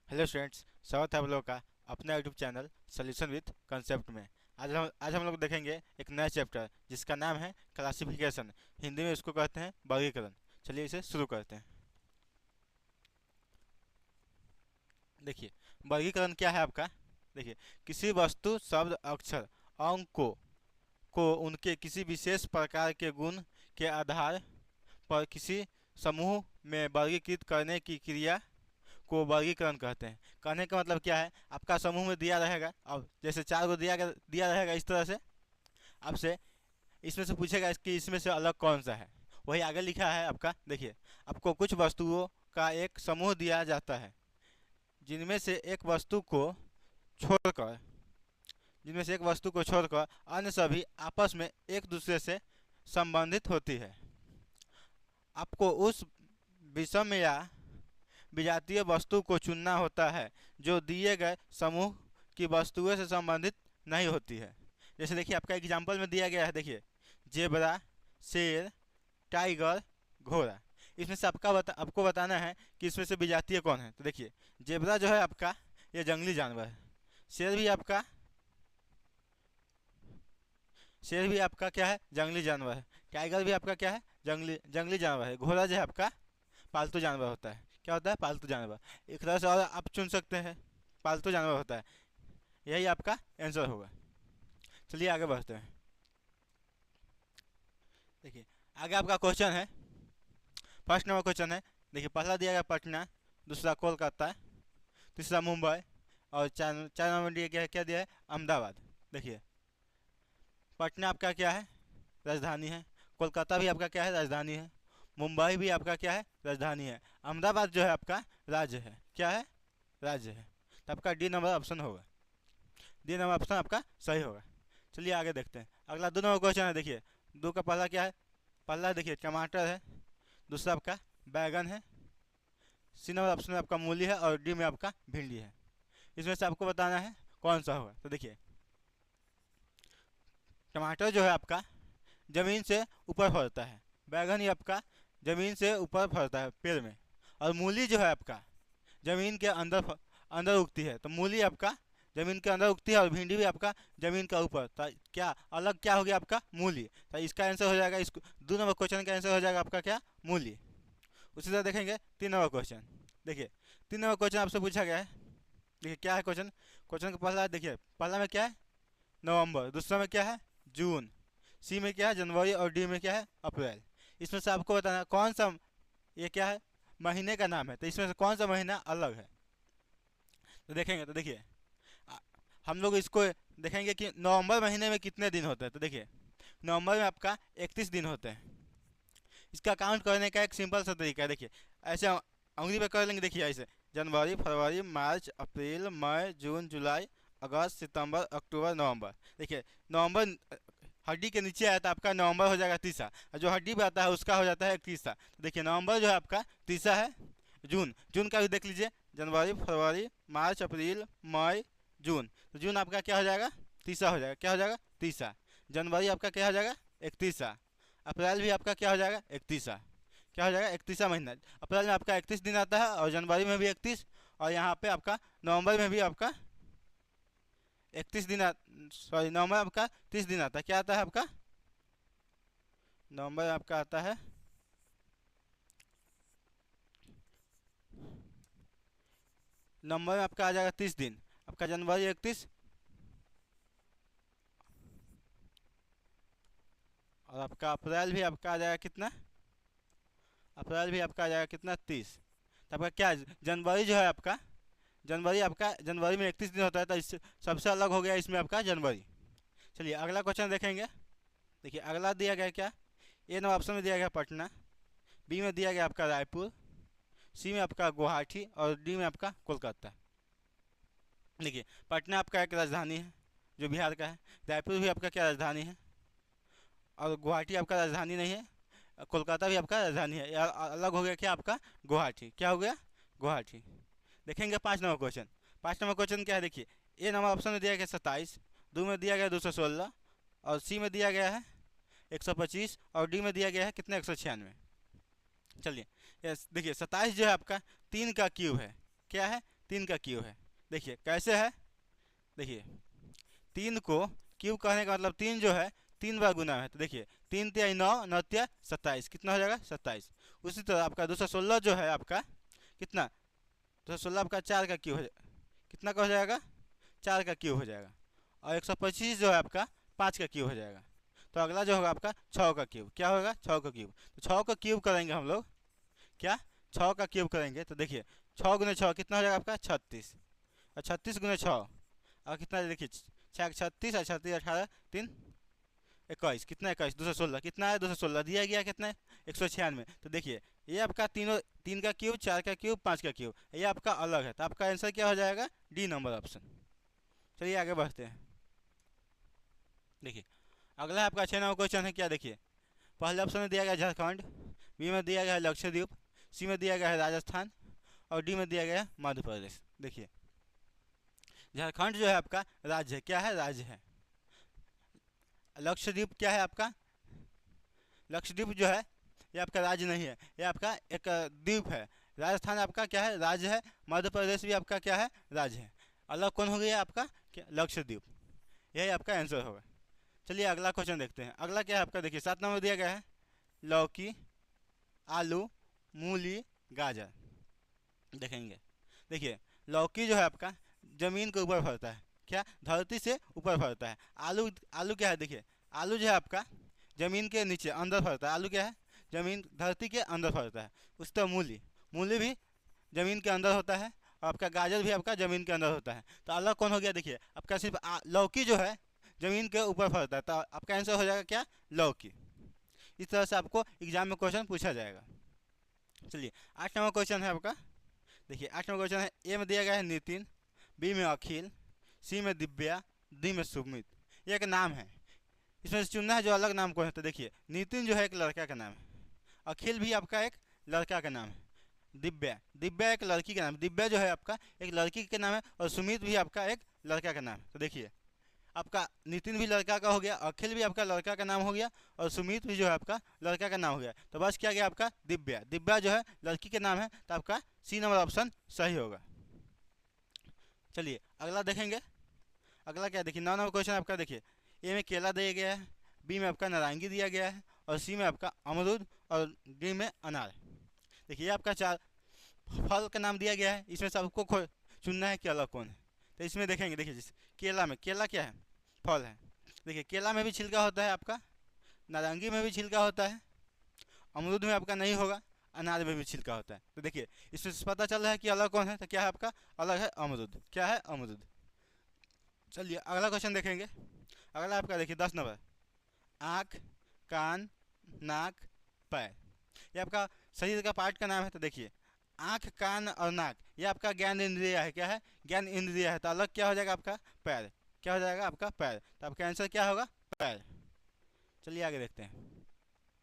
Hello students, स्वागत है आप लोगों का अपना YouTube channel solution with concept में। आज हम लोग देखेंगे एक नया चैप्टर जिसका नाम है क्लासिफिकेशन। हिंदी में इसको कहते हैं वर्गीकरण। चलिए इसे शुरू करते हैं। देखिए, वर्गीकरण क्या है आपका। देखिए, किसी वस्तु, शब्द, अक्षर, अंक को उनके किसी विशेष प्रकार के गुण के आधार पर किसी समूह में वर्गीकृत करने की क्रिया को वर्गीकरण कहते हैं। कहने का मतलब क्या है, आपका समूह में दिया रहेगा। अब जैसे चार को दिया रहेगा इस तरह से आपसे, इसमें से पूछेगा कि इसमें से अलग कौन सा है। वही आगे लिखा है आपका। देखिए, आपको कुछ वस्तुओं का एक समूह दिया जाता है जिनमें से एक वस्तु को छोड़कर जिनमें से एक वस्तु को छोड़कर अन्य सभी आपस में एक दूसरे से संबंधित होती है। आपको उस विषम या विजातीय वस्तु को चुनना होता है जो दिए गए समूह की वस्तुओं से संबंधित नहीं होती है। जैसे देखिए, आपका एग्जाम्पल में दिया गया है। देखिए, जेबरा, शेर, टाइगर, घोड़ा। इसमें से आपको बताना है कि इसमें से विजातीय कौन है। तो देखिए, जेबरा जो है आपका, ये जंगली जानवर है। शेर भी आपका शेर भी आपका क्या है, जंगली जानवर है। टाइगर भी आपका क्या है, जंगली जंगली जानवर है। घोड़ा जो है आपका पालतू जानवर होता है। क्या होता है, पालतू जानवर। एक तरह से और आप चुन सकते हैं, पालतू जानवर होता है। यही आपका आंसर होगा। चलिए आगे बढ़ते हैं। देखिए, आगे आपका क्वेश्चन है। फर्स्ट नंबर क्वेश्चन है। देखिए, पहला दिया गया पटना, दूसरा कोलकाता, तीसरा मुंबई और चार नंबर दिया गया क्या दिया है, अहमदाबाद। देखिए, पटना आपका क्या है, राजधानी है। कोलकाता भी आपका क्या है, राजधानी है। मुंबई भी आपका क्या है, राजधानी है। अहमदाबाद जो है आपका राज्य है। क्या है, राज्य है। तो आपका डी नंबर ऑप्शन होगा। डी नंबर ऑप्शन आपका सही होगा। चलिए आगे देखते हैं। अगला दो नंबर क्वेश्चन है। देखिए, दो का पहला क्या है, पहला देखिए टमाटर है, दूसरा आपका बैगन है, सी नंबर ऑप्शन में आपका मूली है और डी में आपका भिंडी है। इसमें से आपको बताना है कौन सा होगा। तो देखिए, टमाटर जो है आपका ज़मीन से ऊपर फलता है। बैगन ही आपका ज़मीन से ऊपर फलता है पेड़ में। और मूली जो है आपका ज़मीन के अंदर उगती है। तो मूली आपका ज़मीन के अंदर उगती है और भिंडी भी आपका ज़मीन का ऊपर। तो क्या अलग क्या हो गया आपका, मूली। तो इसका आंसर हो जाएगा, इसको दो नंबर क्वेश्चन का आंसर हो जाएगा आपका क्या, मूली। उसी तरह देखेंगे तीन नंबर क्वेश्चन। देखिए, तीन नंबर क्वेश्चन आपसे पूछा गया है। देखिए क्या है क्वेश्चन। क्वेश्चन का पहला देखिए, पहला में क्या है, नवंबर। दूसरा में क्या है, जून। सी में क्या है, जनवरी। और डी में क्या है, अप्रैल। इसमें से आपको बताना कौन सा ये क्या है, महीने का नाम है। तो इसमें से कौन सा महीना अलग है। तो देखेंगे, तो देखिए, हम लोग इसको देखेंगे कि नवंबर महीने में कितने दिन होते हैं। तो देखिए, नवंबर में आपका 31 दिन होते हैं। इसका काउंट करने का एक सिंपल सा तरीका है। देखिए, ऐसे उंगली पे कर लेंगे। देखिए ऐसे, जनवरी, फरवरी, मार्च, अप्रैल, मई, जून, जुलाई, अगस्त, सितंबर, अक्टूबर, नवंबर। देखिए, नवंबर हड्डी के नीचे आया तो आपका नवंबर हो जाएगा तीसरा, और जो हड्डी पे आता है उसका हो जाता है तीसरा। तो देखिए, नवंबर जो है आपका तीसरा है। जून, जून का भी देख लीजिए, जनवरी, फरवरी, मार्च, अप्रैल, मई, जून। तो जून आपका क्या हो जाएगा, तीसरा हो जाएगा। क्या हो जाएगा, तीसरा। जनवरी आपका क्या हो जाएगा, इकतीसरा। अप्रैल भी आपका क्या हो जाएगा, इकतीसरा। क्या हो जाएगा, इकतीसरा महीना। अप्रैल में आपका 31 दिन आता है और जनवरी में भी 31। और यहाँ पे आपका नवंबर में भी आपका 31 दिन, सॉरी, नवंबर आपका 30 दिन आता है। क्या आता है आपका, नवंबर आपका आता है, नवंबर में आपका आ जाएगा 30 दिन। आपका जनवरी 31 और आपका अप्रैल भी आपका आ जाएगा कितना, अप्रैल भी आपका आ जाएगा कितना, 30। तो आपका क्या जनवरी जो है आपका, जनवरी में 31 दिन होता है। तो इससे सबसे अलग हो गया इसमें आपका जनवरी। चलिए अगला क्वेश्चन देखेंगे। देखिए, अगला दिया गया क्या, ए नंबर ऑप्शन में दिया गया पटना, बी में दिया गया आपका रायपुर, सी में आपका गुवाहाटी और डी में आपका कोलकाता। देखिए, पटना आपका एक राजधानी है जो बिहार का है। रायपुर भी आपका क्या राजधानी है, और गुवाहाटी आपका राजधानी नहीं है। कोलकाता भी आपका राजधानी है। या अलग हो गया क्या आपका, गुवाहाटी। क्या हो गया, गुवाहाटी। देखेंगे 5 नंबर क्वेश्चन। 5 नंबर क्वेश्चन क्या है। देखिए, ए नंबर ऑप्शन में दिया गया 27, दो में दिया गया 216 और सी में दिया गया है 125 और डी में दिया गया है कितने, 196। चलिए, यस, देखिए 27 जो है आपका 3 का क्यूब है। क्या है, 3 का क्यूब है। देखिए कैसे है, देखिए 3 को क्यूब कहने का मतलब 3 जो है 3 बार गुना है। तो देखिए 3 तिया 9, 9 तिया 27, कितना हो जाएगा 27। उसी तरह आपका 216 जो है आपका कितना, 216 आपका 4 का क्यूब है, कितना का हो जाएगा 4 का क्यूब हो जाएगा। और 125 जो है आपका 5 का क्यूब हो जाएगा। तो अगला जो होगा आपका 6 का क्यूब, क्या होगा 6 का क्यूब। तो 6 का क्यूब करेंगे हम लोग, क्या 6 का क्यूब करेंगे। तो देखिए 6 गुने 6 कितना हो जाएगा आपका 36, और 36 गुने 6 और कितना, देखिए 6 36 और 36 18 3 21, कितना 21, 216 कितना है 216 दिया गया, कितना है 196। तो देखिए ये आपका तीनों, 3 का क्यूब 4 का क्यूब 5 का क्यूब, ये आपका अलग है। तो आपका आंसर क्या हो जाएगा डी नंबर ऑप्शन। चलिए आगे बढ़ते हैं। देखिए अगला आपका 6 नंबर क्वेश्चन है, क्या देखिए पहले ऑप्शन में दिया गया झारखंड, बी में दिया गया है लक्षद्वीप, सी में दिया गया है राजस्थान और डी में दिया गया है मध्य प्रदेश। देखिए झारखंड जो है आपका राज्य है, क्या है राज्य है। लक्षद्वीप क्या है आपका, लक्षद्वीप जो है ये आपका राज्य नहीं है, ये आपका एक द्वीप है। राजस्थान आपका क्या है राज्य है, मध्य प्रदेश भी आपका क्या है राज्य है। अलग कौन हो गया आपका लक्षद्वीप, यही आपका आंसर होगा। चलिए अगला क्वेश्चन देखते हैं। अगला क्या है आपका, देखिए 7 नंबर दिया गया है लौकी, आलू, मूली, गाजर। देखेंगे देखिए लौकी जो है आपका ज़मीन के ऊपर फलता है, क्या धरती से ऊपर फलता है। आलू, आलू क्या है, देखिए आलू जो है आपका ज़मीन के नीचे अंदर फलता है। आलू क्या है ज़मीन धरती के अंदर फलता है। उस तरह मूली, मूली भी ज़मीन के अंदर होता है और आपका गाजर भी आपका ज़मीन के अंदर होता है। तो अलग कौन हो गया, देखिए आपका सिर्फ लौकी जो है ज़मीन के ऊपर फलता है। तो आपका आंसर हो जाएगा क्या लौकी। इस तरह से आपको एग्जाम में क्वेश्चन पूछा जाएगा। चलिए 8 नंबर क्वेश्चन है आपका। देखिए 8 नंबर क्वेश्चन है, ए में दिया गया है नितिन, बी में अखिल, सी में दिव्या, डी में सुमित। ये एक नाम है, इसमें से चुनना है जो अलग नाम कौन है। तो देखिए नितिन जो है एक लड़का का नाम है, अखिल भी आपका एक लड़का का नाम है, दिव्या, दिव्या एक लड़की का नाम है, दिव्या जो है आपका एक लड़की का नाम है और सुमित भी आपका एक लड़का का नाम है। तो देखिए आपका नितिन भी लड़का का हो गया, अखिल भी आपका लड़का का नाम हो गया और सुमित भी जो है आपका लड़का का नाम हो गया। तो बस क्या गया आपका दिव्या, दिव्या जो है लड़की के नाम है। तो आपका सी नंबर ऑप्शन सही होगा। चलिए अगला देखेंगे। अगला क्या देखिए 9 नंबर क्वेश्चन आपका। देखिए ए में केला दिया गया है, बी में आपका नारंगी दिया गया है और सी में आपका अमरूद और डी में अनार। देखिए ये आपका 4 फल का नाम दिया गया है, इसमें से आपको चुनना है कि अलग कौन है। तो इसमें देखेंगे, देखिए जिस केला में, केला क्या है फल है। देखिए केला में भी छिलका होता है आपका, नारंगी में भी छिलका होता है, अमरूद में आपका नहीं होगा, अनार में भी छिलका होता है। तो देखिए इसमें से पता चल रहा है कि अलग कौन है। तो क्या है आपका अलग है अमरूद, क्या है अमरूद। चलिए अगला क्वेश्चन देखेंगे। अगला आपका देखिए 10 नंबर, आँख, कान, नाक, पैर, ये आपका शरीर का पार्ट का नाम है। तो देखिए आँख, कान और नाक ये आपका ज्ञान इंद्रिय है, क्या है ज्ञान इंद्रिय है। तो अलग क्या हो जाएगा आपका पैर, क्या हो जाएगा आपका पैर। तो आपका आंसर क्या होगा पैर। चलिए आगे देखते हैं।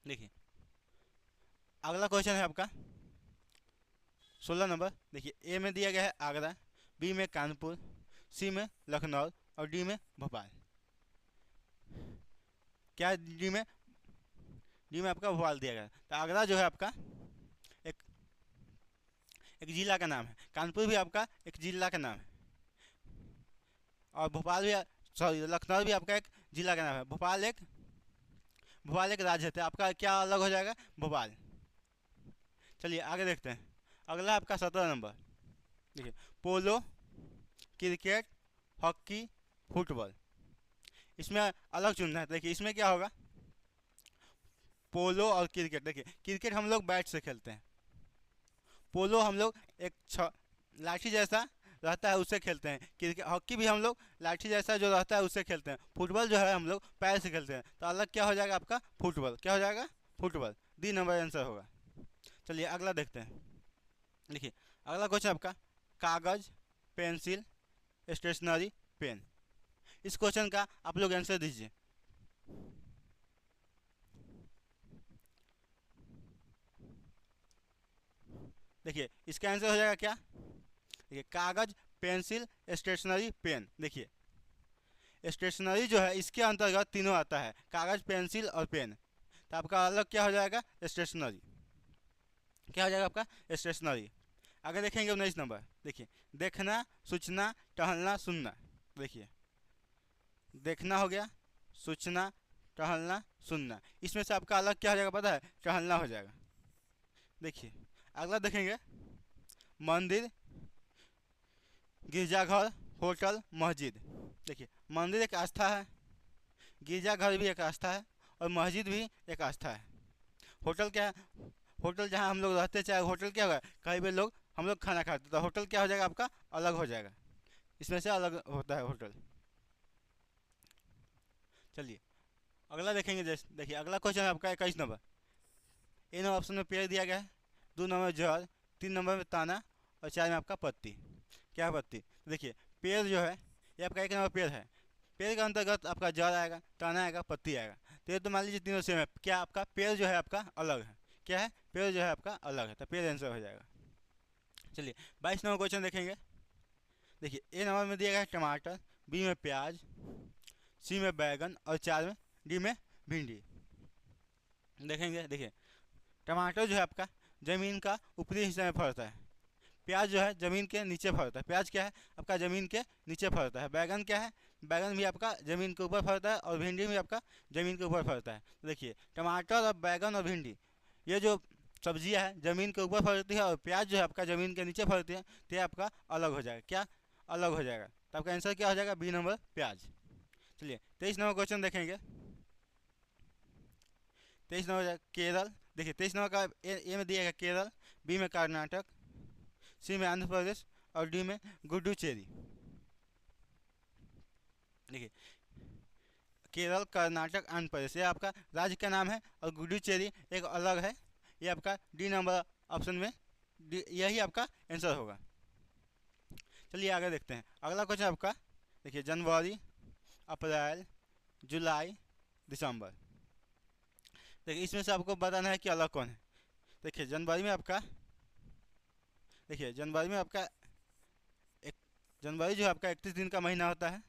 देखिए अगला क्वेश्चन है आपका 16 नंबर। देखिए ए में दिया गया है आगरा, बी में कानपुर, सी में लखनऊ और डी में भोपाल। क्या डी में, डी में आपका भोपाल दिया गया है। तो आगरा जो है आपका एक एक जिला का नाम है, कानपुर भी आपका एक जिला का नाम है और भोपाल भी, सॉरी लखनऊ भी आपका एक जिला का नाम है। भोपाल एक राज्य है। तो आपका क्या अलग हो जाएगा भोपाल। चलिए आगे देखते हैं। अगला आपका 17 नंबर। देखिए पोलो, क्रिकेट, हॉकी, फुटबॉल, इसमें अलग चुनना है। देखिए इसमें क्या होगा पोलो और क्रिकेट। देखिए क्रिकेट हम लोग बैट से खेलते हैं, पोलो हम लोग एक लाठी जैसा रहता है उससे खेलते हैं, क्रिकेट हॉकी भी हम लोग लाठी जैसा जो रहता है उससे खेलते हैं, फुटबॉल जो है हम लोग पैर से खेलते हैं। तो अलग क्या हो जाएगा आपका फुटबॉल, क्या हो जाएगा फुटबॉल, डी नंबर आंसर होगा। चलिए अगला देखते हैं। देखिए अगला क्वेश्चन आपका कागज़, पेंसिल, स्टेशनरी, पेन। इस क्वेश्चन का आप लोग आंसर दीजिए। देखिए इसका आंसर हो जाएगा क्या, देखिए कागज़, पेंसिल, स्टेशनरी, पेन। देखिए स्टेशनरी जो है इसके अंतर्गत तीनों आता है, कागज़, पेंसिल और पेन। तो आपका अलग क्या हो जाएगा स्टेशनरी, क्या हो जाएगा आपका स्टेशनरी। आगे देखेंगे 19 नंबर। देखिए देखना, सूचना, टहलना, सुनना। देखिए देखना हो गया, सूचना, टहलना, सुनना। इसमें से आपका अलग क्या हो जाएगा पता है? टहलना हो जाएगा। देखिए अगला देखेंगे मंदिर, गिरजाघर, होटल, मस्जिद। देखिए मंदिर एक आस्था है, गिरजाघर भी एक आस्था है, और मस्जिद भी एक आस्था है। होटल क्या है? होटल जहाँ हम लोग रहते, चाहे होटल क्या होगा, कहीं भी लोग हम लोग खाना खाते, तो होटल क्या हो जाएगा आपका? अलग हो जाएगा। इसमें से अलग होता है होटल। चलिए अगला देखेंगे। जैसे देखिए अगला क्वेश्चन है आपका 21 नंबर। इन ऑप्शन में पेड़ दिया गया है, 2 नंबर में जड़, 3 नंबर में ताना, और 4 में आपका पत्ती। क्या है पत्ती? देखिए पेड़ जो है ये आपका 1 नंबर पेड़ है। पेड़ के अंतर्गत आपका जड़ आएगा, ताना आएगा, पत्ती आएगा। तो ये तो मान लीजिए तीनों सेम है। क्या आपका पेड़ जो है आपका अलग है? क्या है? पेड़ जो है आपका अलग है, तो पेड़ आंसर हो जाएगा। चलिए 22 नंबर क्वेश्चन देखेंगे। देखिए ए नंबर में दिया गया है टमाटर, बी में प्याज, सी में बैगन, और 4 में डी में भिंडी। देखेंगे। देखिए टमाटर जो है आपका ज़मीन का ऊपरी हिस्से में फलता है, प्याज जो है ज़मीन के नीचे फलता है। प्याज क्या है आपका? ज़मीन के नीचे फलता है। बैगन क्या है? बैगन भी आपका ज़मीन के ऊपर फलता है, और भिंडी भी आपका ज़मीन के ऊपर फलता है। तो देखिए टमाटर और बैगन और भिंडी ये जो सब्जियां है ज़मीन के ऊपर फलती है, और प्याज जो है आपका ज़मीन के नीचे फलती है, तो ये आपका अलग हो जाएगा। क्या अलग हो जाएगा? तो आपका आंसर क्या हो जाएगा? बी नंबर प्याज। चलिए 23 नंबर क्वेश्चन देखेंगे। 23 नंबर केरल। देखिए 23 नंबर का ए में दिया गया केरल, बी में कर्नाटक, सी में आंध्र प्रदेश, और डी में गुड्डूचेरी। देखिए केरल, कर्नाटक, आंध्र प्रदेश ये आपका राज्य का नाम है, और गुड्डूचेरी एक अलग है। ये आपका डी नंबर ऑप्शन में यही आपका आंसर होगा। चलिए आगे देखते हैं। अगला क्वेश्चन आपका देखिए जनवरी, अप्रैल, जुलाई, दिसंबर। देखिए इसमें से आपको बताना है कि अलग कौन है। देखिए जनवरी में आपका, देखिए जनवरी में आपका एक, जनवरी जो है आपका 31 दिन का महीना होता है।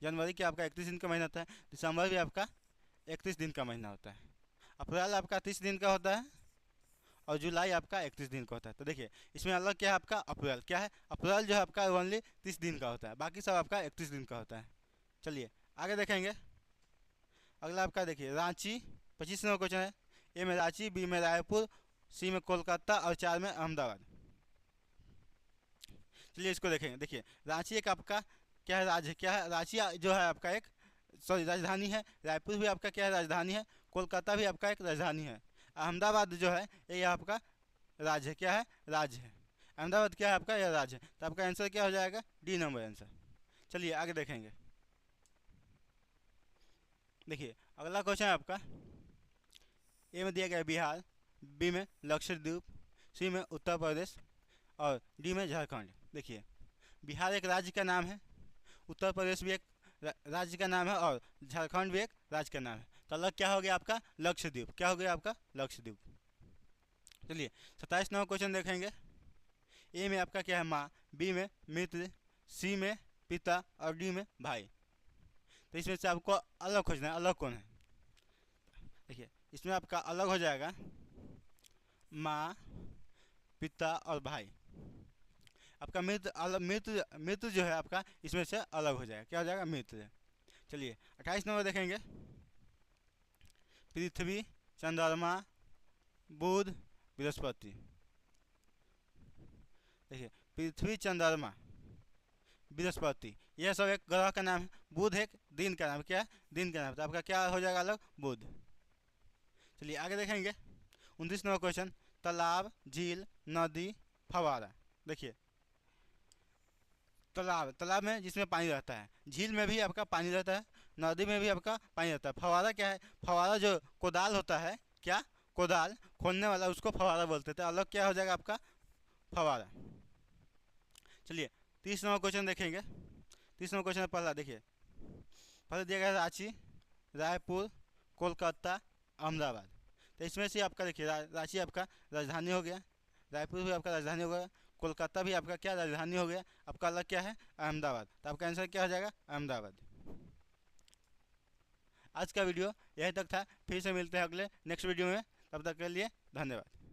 जनवरी क्या आपका 31 दिन का महीना होता है। दिसंबर भी आपका 31 दिन का महीना होता है। अप्रैल आपका 30 दिन का होता है, और जुलाई आपका 31 दिन का होता है। तो देखिए इसमें अलग क्या है आपका? अप्रैल। क्या है? अप्रैल जो है आपका ओनली 30 दिन का होता है, बाकी सब आपका 31 दिन का होता है। चलिए आगे देखेंगे। अगला आपका देखिए रांची, 25 नंबर क्वेश्चन है। ए में रांची, बी में रायपुर, सी में कोलकाता, और 4 में अहमदाबाद। चलिए इसको देखेंगे। देखिए रांची एक आपका क्या है? राज्य। क्या है? रांची जो है आपका एक राजधानी है। रायपुर भी आपका क्या है? राजधानी है। कोलकाता भी आपका एक राजधानी है। अहमदाबाद जो है ये आपका राज्य है। क्या है? राज्य है। अहमदाबाद क्या है आपका? यह राज्य है। तो आपका आंसर क्या हो जाएगा? D number answer. चलिए आगे देखेंगे। देखिए अगला क्वेश्चन है आपका ए में दिया गया है बिहार, बी में लक्षद्वीप, सी में उत्तर प्रदेश, और डी में झारखंड। देखिए बिहार एक राज्य का नाम है, उत्तर प्रदेश भी एक राज्य का नाम है, और झारखंड भी एक राज्य का नाम है। तो अलग क्या हो गया आपका? लक्षद्वीप। क्या हो गया आपका? लक्षद्वीप। चलिए 27 नंबर क्वेश्चन देखेंगे। ए में आपका क्या है? माँ, बी में मित्र, सी में पिता, और डी में भाई। तो इसमें से आपको अलग खोजना है, अलग कौन है। देखिए इसमें आपका अलग हो जाएगा माँ, पिता और भाई। आपका मित्र अलग, मित्र जो है आपका इसमें से अलग हो जाएगा। क्या हो जाएगा? मित्र। चलिए 28 नंबर देखेंगे। पृथ्वी, चंद्रमा, बुध, बृहस्पति। देखिए पृथ्वी, चंद्रमा, बृहस्पति यह सब एक ग्रह का नाम है। बुध एक दिन का नाम। क्या है? दिन का नाम। तो आपका क्या हो जाएगा? अलग बुध। चलिए आगे देखेंगे। 29 नंबर क्वेश्चन तालाब, झील, नदी, फवारा। देखिए तालाब, तालाब में जिसमें पानी रहता है, झील में भी आपका पानी रहता है, नदी में भी आपका पानी रहता है। फवारा क्या है? फवारा जो कोदाल होता है, क्या? कोदाल खोलने वाला, उसको फवारा बोलते थे। अलग क्या हो जाएगा आपका? फवारा। चलिए 30 नंबर क्वेश्चन देखेंगे। 30 नंबर क्वेश्चन पहला देखिए, पहले दिया गया रांची, रायपुर, कोलकाता, अहमदाबाद। तो इसमें से आपका देखिए रांची आपका राजधानी हो गया, रायपुर भी आपका राजधानी हो गया, कोलकाता भी आपका क्या राजधानी हो गया। आपका अलग क्या है? अहमदाबाद। तो आपका आंसर क्या हो जाएगा? अहमदाबाद। आज का वीडियो यहीं तक था। फिर से मिलते हैं अगले नेक्स्ट वीडियो में। तब तक के लिए धन्यवाद।